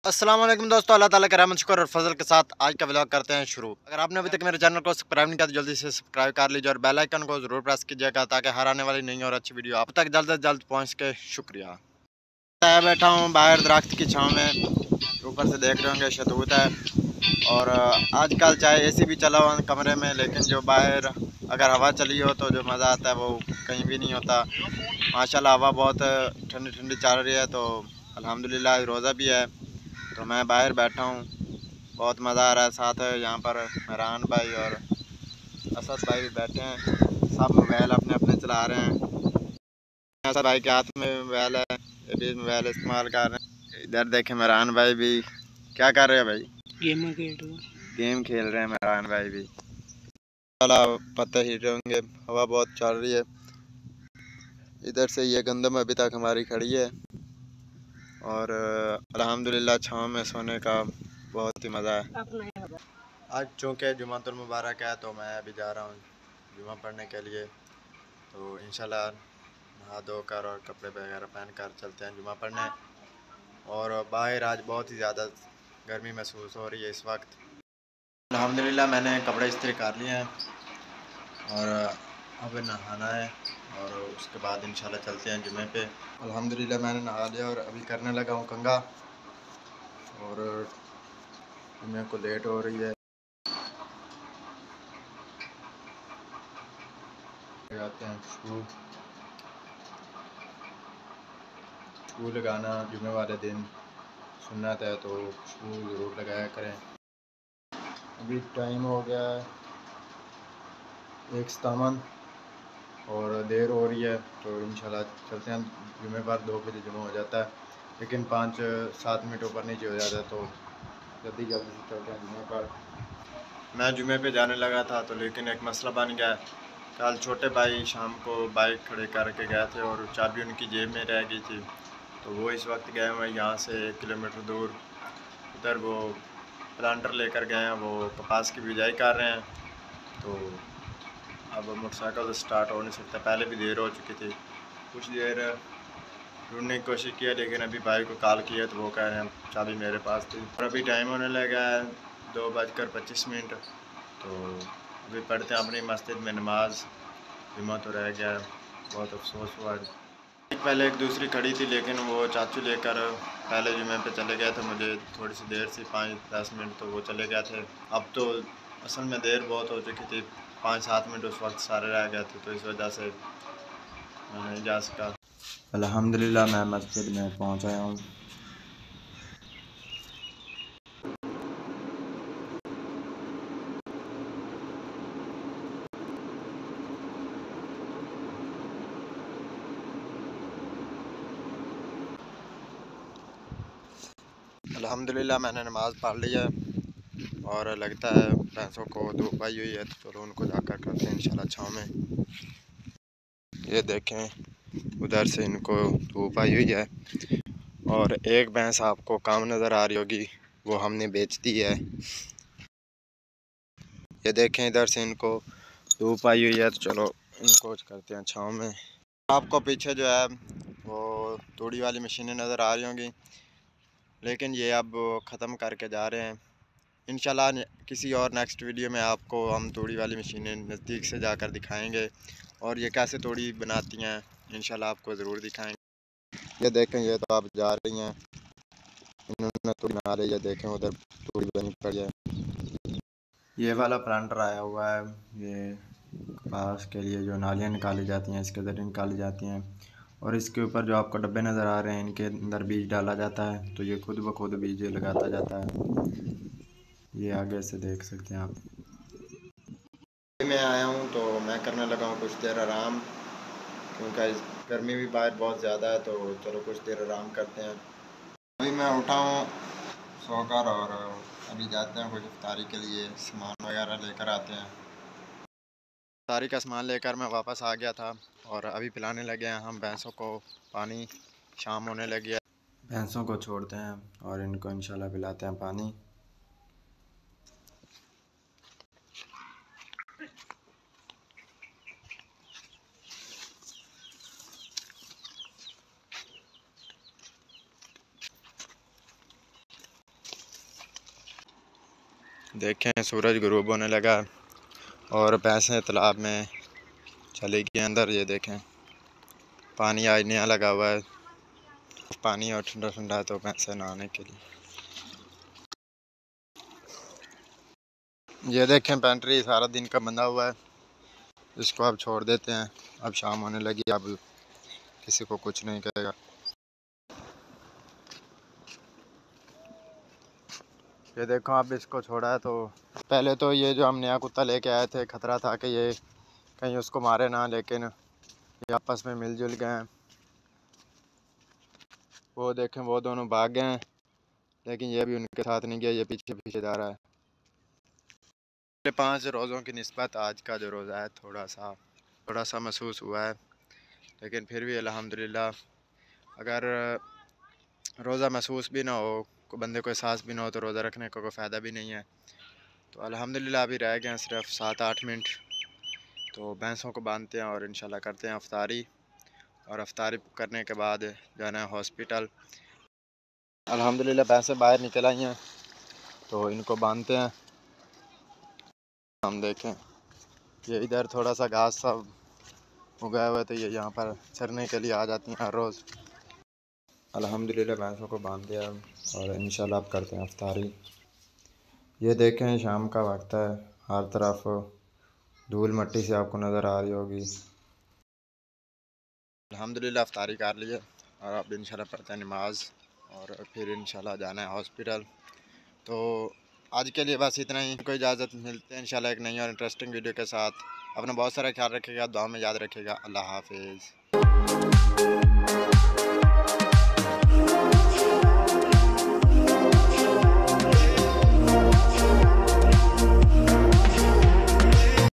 अस्सलाम वालेकुम दोस्तों, अल्लाह ताला का रहमत शुक्र और फजल के साथ आज का व्लॉग करते हैं शुरू। अगर आपने अभी तक मेरे चैनल को सब्सक्राइब नहीं किया तो जल्दी से सब्सक्राइब कर लीजिए और बेल आइकन को ज़रूर प्रेस कीजिएगा ताकि हर आने वाली नई और अच्छी वीडियो आप तक जल्द से जल्द पहुँच के शुक्रिया। मैं बैठा हूँ बाहर दरख्त की छाँव में, ऊपर से देख रहे होंगे शहतूत है। और आजकल चाहे AC भी चला हुआ कमरे में, लेकिन जो बाहर अगर हवा चली हो तो जो मज़ा आता है वो कहीं भी नहीं होता। माशाल्लाह हवा बहुत ठंडी ठंडी चल रही है, तो अल्हम्दुलिल्लाह रोज़ा भी है तो मैं बाहर बैठा हूँ, बहुत मज़ा आ रहा है। साथ यहाँ पर मेहरान भाई और असद भाई भी बैठे हैं, सब मोबाइल अपने अपने चला रहे हैं। असद भाई के हाथ में मोबाइल है, ये भी मोबाइल इस्तेमाल कर रहे हैं। इधर देखें मेहरान भाई भी क्या कर रहे हैं भाई, गेम खेल रहे हैं मेहरान भाई भी। पत्ते हिल रहे होंगे, हवा बहुत चल रही है। इधर से ये गंदम अभी तक हमारी खड़ी है और अल्हम्दुलिल्लाह छाँव में सोने का बहुत ही मज़ा है। आज चूँकि जुमातुल मुबारक है तो मैं अभी जा रहा हूँ जुमा पढ़ने के लिए, तो इंशाल्लाह नहा धोकर और कपड़े वगैरह पहन कर चलते हैं जुमा पढ़ने। और बाहर आज बहुत ही ज़्यादा गर्मी महसूस हो रही है इस वक्त। अल्हम्दुलिल्लाह मैंने कपड़े इस्त्री कर लिए हैं और अब नहाना है और उसके बाद इंशाल्लाह चलते हैं जुमे पे। अल्हम्दुलिल्लाह मैंने नहा लिया और अभी करने लगा हूँ कंघा, और जुमे को लेट हो रही है। लगाते हैं खुशबू लगाना जुमे वाले दिन सुन्नत है, तो खुशबू ज़रूर लगाया करें। अभी टाइम हो गया है 1:57 और देर हो रही है, तो इंशाल्लाह चलते हैं। जुमे पर 2 बजे जुमा हो जाता है, लेकिन 5-7 मिनट ऊपर नीचे हो जाता है, तो जल्दी जल्दी से चलते हैं जुमे पर। मैं जुमे पे जाने लगा था तो लेकिन एक मसला बन गया। कल छोटे भाई शाम को बाइक खड़े करके गए थे और चाबी उनकी जेब में रह गई थी, तो वो इस वक्त गए हुए यहाँ से 1 किलोमीटर दूर। उधर वो प्लांटर लेकर गए हैं, वो कपास की बिजाई कर रहे हैं, तो अब मोटरसाइकिल स्टार्ट हो नहीं सकता। पहले भी देर हो चुकी थी, कुछ देर ढूंढने की कोशिश किया, लेकिन अभी भाई को कॉल किया तो वो कह रहे हैं चाबी मेरे पास थी। और अभी टाइम होने लगा है 2:25, तो अभी पढ़ते हैं अपनी मस्जिद में नमाज। जुमा तो रह गया, बहुत अफसोस हुआ। पहले एक दूसरी खड़ी थी, लेकिन वो चाचू लेकर पहले जुमे पे चले गए थे। मुझे थोड़ी सी देर से 5-10 मिनट तो वो चले गए थे। अब तो असल में देर बहुत हो चुकी थी, 5-7 मिनट उस वक्त सारे रह गए थे, तो इस वजह से मैं नहीं जा सका। अल्हम्दुलिल्लाह मैं मस्जिद में पहुंच आया हूँ। अल्हम्दुलिल्लाह मैंने नमाज़ पढ़ ली है और लगता है भैंसों को धूप आई हुई है, तो चलो उनको जाकर करते हैं इंशाल्लाह छाँव में। ये देखें उधर से इनको धूप आई हुई है और एक भैंस आपको काम नज़र आ रही होगी, वो हमने बेच दी है। ये देखें इधर से इनको धूप आई हुई है, तो चलो इनको करते हैं छाँव में। आपको पीछे जो है वो तूड़ी वाली मशीनें नज़र आ रही होंगी, लेकिन ये अब ख़त्म करके जा रहे हैं। इंशाल्लाह किसी और नेक्स्ट वीडियो में आपको हम तूड़ी वाली मशीनें नज़दीक से जाकर दिखाएंगे और ये कैसे तूड़ी बनाती हैं इंशाल्लाह आपको ज़रूर दिखाएंगे। ये देखें ये तो आप जा रही हैं, इन्होंने तूड़ी बना ली है, देखें उधर तूड़ी बनी पड़ी है। ये वाला प्लांटर आया हुआ है, ये कपास के लिए जो नालियाँ निकाली जाती हैं इसके ज़रिए निकाली जाती हैं, और इसके ऊपर जो आपको डब्बे नज़र आ रहे हैं इनके अंदर बीज डाला जाता है, तो ये खुद ब खुद बीज लगाता जाता है। ये आगे से देख सकते हैं आप। मैं आया हूँ तो मैं करने लगा हूँ कुछ देर आराम, क्योंकि गर्मी भी बाहर बहुत ज़्यादा है, तो चलो कुछ देर आराम करते हैं। अभी मैं उठा हूँ सोकर और अभी जाते हैं कुछ इफ्तारी के लिए सामान वगैरह लेकर आते हैं। इफ्तारी का सामान लेकर मैं वापस आ गया था और अभी पिलाने लगे हैं हम भैंसों को पानी। शाम होने लगी है, भैंसों को छोड़ते हैं और इनको इंशाल्लाह पिलाते हैं पानी। देखें सूरज गुरूब होने लगा और भैंसें तालाब में चली गई अंदर। ये देखें पानी आज नया लगा हुआ है, पानी और ठंडा ठंडा है तो भैंसें नहाने के लिए। ये देखें पेंट्री सारा दिन का बंधा हुआ है, इसको अब छोड़ देते हैं। अब शाम होने लगी, अब किसी को कुछ नहीं कहेगा। ये देखो अब इसको छोड़ा है तो पहले तो ये जो हम नया कुत्ता लेके आए थे खतरा था कि ये कहीं उसको मारे ना, लेकिन ये आपस में मिलजुल गए हैं। वो देखें वो दोनों भाग गए हैं, लेकिन ये भी उनके साथ नहीं गया, ये पीछे पीछे जा रहा है। पिछले 5 रोज़ों की निस्बत आज का जो रोज़ा है थोड़ा सा महसूस हुआ है, लेकिन फिर भी अल्हम्दुलिल्लाह। अगर रोज़ा महसूस भी ना हो, को बंदे को एहसास भी ना हो, तो रोज़ा रखने का कोई फ़ायदा भी नहीं है। तो अल्हम्दुलिल्लाह अभी रह गए हैं सिर्फ 7-8 मिनट, तो भैंसों को बांधते हैं और इंशाल्लाह करते हैं अफ्तारी। और अफ्तारी करने के बाद जाना है हॉस्पिटल। अल्हम्दुलिल्लाह भैंसें बाहर निकल आई हैं तो इनको बांधते हैं। हम देखें ये इधर थोड़ा सा घास सा उगाया हुआ है, तो ये यहाँ पर चरने के लिए आ जाती हैं हर रोज़। अल्हम्दुलिल्लाह भैंसों को बांध दिया और इंशाल्लाह अब करते हैं अफ्तारी। ये देखें शाम का वक्त है, हर तरफ धूल मट्टी से आपको नज़र आ रही होगी। अल्हम्दुलिल्लाह अफ्तारी कर लिए और अब इंशाल्लाह पढ़ते हैं नमाज और फिर इंशाल्लाह जाना है हॉस्पिटल। तो आज के लिए बस इतना ही, कोई इजाज़त। मिलते हैं इंशाल्लाह एक नई और इंटरेस्टिंग वीडियो के साथ। अपना बहुत सारा ख्याल रखिएगा, दुआ में याद रखिएगा। अल्लाह हाफिज़।